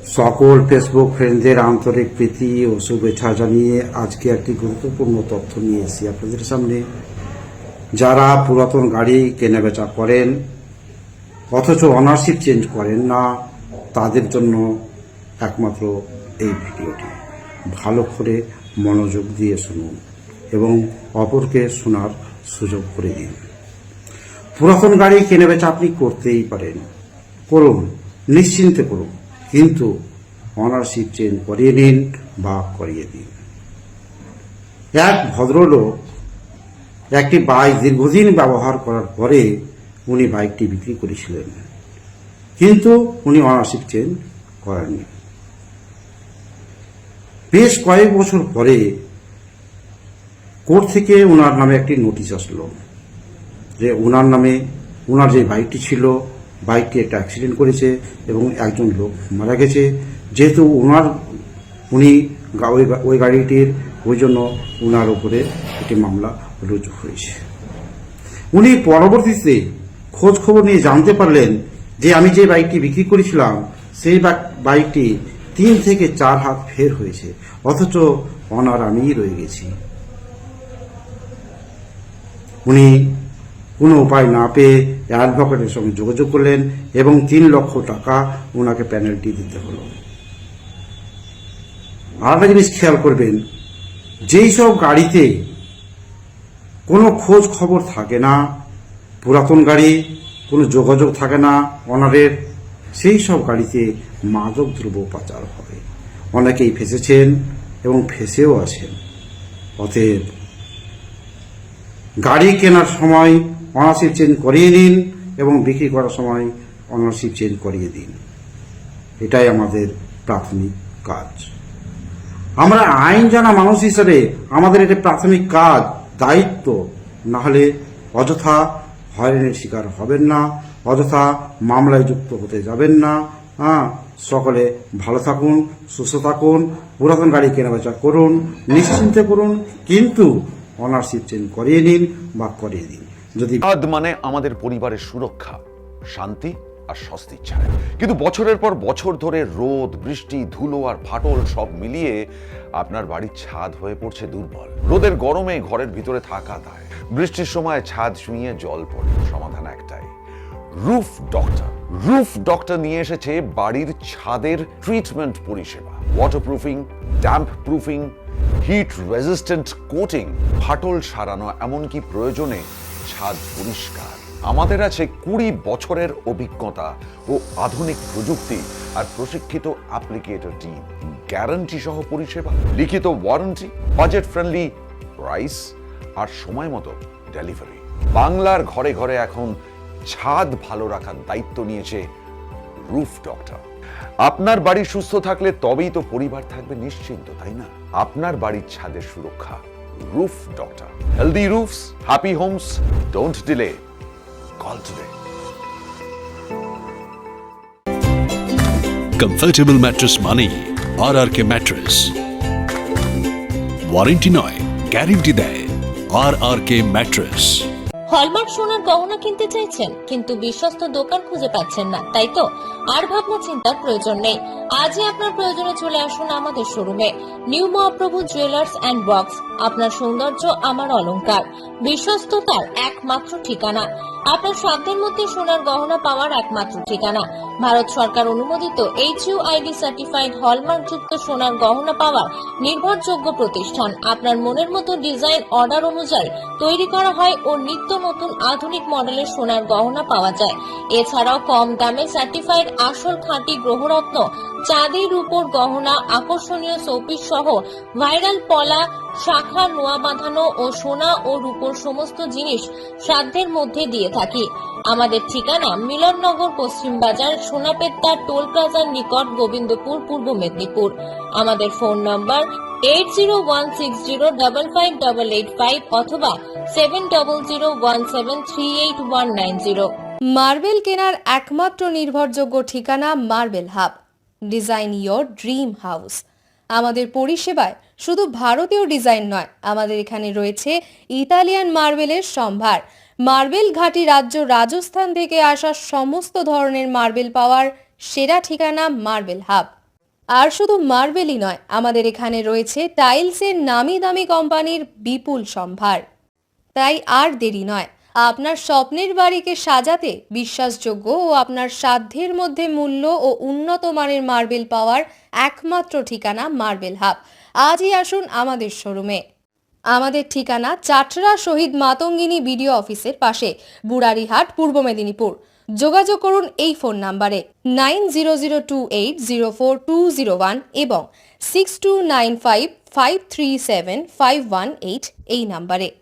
সকল ফেসবুক ফ্রেন্ডদের আন্তরিক প্রীতি ও শুভেচ্ছা জানিয়ে আজকে একটি গুরুত্বপূর্ণ তথ্য নিয়ে এসেছি আপনাদের সামনে। যারা পুরাতন গাড়ি কেনাবেচা করেন অথচ অনারশিপ চেঞ্জ করেন না, তাদের জন্য একমাত্র এই ভিডিওটি। ভালো করে মনোযোগ দিয়ে শুনুন এবং অপরকে শোনার সুযোগ করে দিন। পুরাতন গাড়ি কেনাবেচা আপনি করতেই পারেন, করুন, নিশ্চিন্তে করুন, কিন্তু অনারশিপ চেঞ্জ করিয়ে নিন বা করিয়ে দিন। এক ভদ্রলোক একটি বাইক দীর্ঘদিন ব্যবহার করার পরে উনি বাইকটি বিক্রি করেছিলেন, কিন্তু উনি অনারশিপ চেঞ্জ করেননি। বেশ কয়েক বছর পরে কোর্ট থেকে ওনার নামে একটি নোটিশ আসলো যে ওনার নামে ওনার যে বাইকটি ছিল, বাইকটি একটা অ্যাক্সিডেন্ট করেছে এবং একজন লোক মারা গেছে। যেহেতু উনি ওই গাড়িটির ওই জন্য ওনার উপরে একটি মামলা রুজু হয়েছে। উনি পরবর্তীতে খোঁজ খবর নিয়ে জানতে পারলেন যে আমি যে বাইকটি বিক্রি করেছিলাম সেই বাইকটি 3 থেকে 4 হাত ফের হয়েছে, অথচ অনার আমিই রয়ে গেছি। উনি কোনো উপায় না পেয়ে অ্যাডভোকেটের সঙ্গে যোগাযোগ করলেন এবং 3 লক্ষ টাকা ওনাকে পেনাল্টি দিতে হলো। আর একটা জিনিস খেয়াল করবেন, যেই সব গাড়িতে কোনো খোঁজ খবর থাকে না, পুরাতন গাড়ি, কোনো যোগাযোগ থাকে না অনারের, সেই সব গাড়িতে মাদক দ্রব্য পাচার হয়। অনেকেই ফেঁসেছেন এবং ফেঁসেও আছেন। অতএব গাড়ি কেনার সময় অনারশিপ চেঞ্জ করিয়ে নিন এবং বিক্রি করার সময় অনারশিপ চেঞ্জ করিয়ে দিন। এটাই আমাদের প্রাথমিক কাজ। আমরা আইন জানা মানুষ হিসেবে আমাদের এটা প্রাথমিক কাজ, দায়িত্ব। না হলে অযথা হয়রানির শিকার হবেন না, অযথা মামলায় যুক্ত হতে যাবেন না। সকলে ভালো থাকুন, সুস্থ থাকুন, পুরাতন গাড়ি কেনাবেচা করুন, নিশ্চিন্তে করুন, কিন্তু অনারশিপ চেঞ্জ করিয়ে নিন বা করিয়ে দিন। যদি মানে আমাদের পরিবারের সুরক্ষা, শান্তি আর স্বস্তির ছায়া। কিন্তু বছরের পর বছর ধরে রোদ, বৃষ্টি, ধুলো আর ফাটল সব মিলিয়ে আপনার বাড়ির ছাদ হয়ে পড়ছে দুর্বল। রোদের গরমে ঘরের ভিতরে থাকা দায়, বৃষ্টির সময় ছাদ ছুঁয়ে জল পড়ে। সমাধান একটাই, রুফ ডক্টর। রুফ ডক্টর নিয়ে এসেছে বাড়ির ছাদের ট্রিটমেন্ট পরিষেবা। Waterproofing, damp proofing, hit resistant coating, ফাটল সারানো, এমনকি প্রয়োজনে ছাদ পরিষ্কার। আমাদের আছে 20 বছরের অভিজ্ঞতা ও আধুনিক প্রযুক্তি আর প্রশিক্ষিত অ্যাপ্লিকেটর টিম। গ্যারান্টি সহ পরিষেবা, লিখিত ওয়ারেন্টি, বাজেট ফ্রেন্ডলি প্রাইস আর সময় মতো ডেলিভারি। বাংলার ঘরে ঘরে এখন ছাদ ভালো রাখার দায়িত্ব নিয়েছে রুফ ডক্টর। আপনার বাড়ি সুস্থ থাকলে তবেই তো পরিবার থাকবে নিশ্চিন্ত, তাই না? আপনার বাড়ির ছাদের সুরক্ষা, roof doctor. Healthy roofs, happy homes. Don't delay, call today. Comfortable mattress মানেই RRK ম্যাট্রেস। ওয়ারেন্টি নয়, গ্যারেন্টি দেয় RRK ম্যাট্রেস। হলমার্ক সোনার গহনা কিনতে চাইছেন কিন্তু বিশ্বস্ত দোকান খুঁজে পাচ্ছেন না, তাই তো? আর ভাবনা চিন্তার প্রয়োজন নেই। আজই আপনার প্রয়োজনে চলে আসুন আমাদের শোরুমে। New Mahaprabhu jewellers and works. আপনার সৌন্দর্য আমার অলংকার, বিশ্বস্ততার একমাত্র ঠিকানা। আপনার সাধ্যের মধ্যে সোনার গহনা পাওয়ার একমাত্র ঠিকানা। ভারত সরকার অনুমোদিত HUID সার্টিফাইড হলমার্ক যুক্ত সোনার গহনা পাওয়ার নির্ভরযোগ্য প্রতিষ্ঠান। আপনার মনের মতো ডিজাইন অর্ডার অনুযায়ী তৈরি করা হয় ও নিত্য নতুন আধুনিক মডেলের সোনার গহনা পাওয়া যায়। এছাড়াও কম দামে সার্টিফাইড আসল খাঁটি গ্রহরত্ন, চাঁদি, রূপোর গহনা, আকর্ষণীয় শোপিস সহ ভাইরাল পলা, শাখা, নোয়া বাঁধানো ও সোনা ও রূপোর সমস্ত জিনিস সাধ্যের মধ্যে দিয়ে থাকি। আমাদের ঠিকানা মিলননগর, পশ্চিম বাজার, সোনাপেত্তা টোল প্লাজার নিকট, গোবিন্দপুর, পূর্ব মেদিনীপুর। আমাদের ফোন নম্বর 8016055885 অথবা 7001738190। মার্বেল কেনার একমাত্র নির্ভরযোগ্য ঠিকানা marble hub. Design your dream house. আমাদের পরিষেবায় শুধু ভারতীয় ডিজাইন নয়, আমাদের এখানে রয়েছে ইতালিয়ান মার্বেলের সম্ভার। মার্বেল ঘাঁটি রাজ্য রাজস্থান থেকে আসা সমস্ত ধরনের মার্বেল পাওয়ার সেরা ঠিকানা মার্বেল হাব। আর শুধু মার্বেলই নয়, আমাদের এখানে রয়েছে টাইলসের নামি দামি কোম্পানির বিপুল সম্ভার। তাই আর দেরি নয়, আপনার স্বপ্নের বাড়িকে সাজাতে বিশ্বাসযোগ্য ও আপনার সাধ্যের মধ্যে মূল্য ও উন্নত মানের মার্বেল পাওয়ার একমাত্র ঠিকানা মার্বেল হাব। আজই আসুন আমাদের শোরুমে। আমাদের ঠিকানা চাটরা শহীদ মাতঙ্গিনী বিডিও অফিসের পাশে, বুড়ারিহাট, পূর্ব মেদিনীপুর। যোগাযোগ করুন এই ফোন নাম্বারে 9002804201 এবং 6295537518 এই নাম্বারে।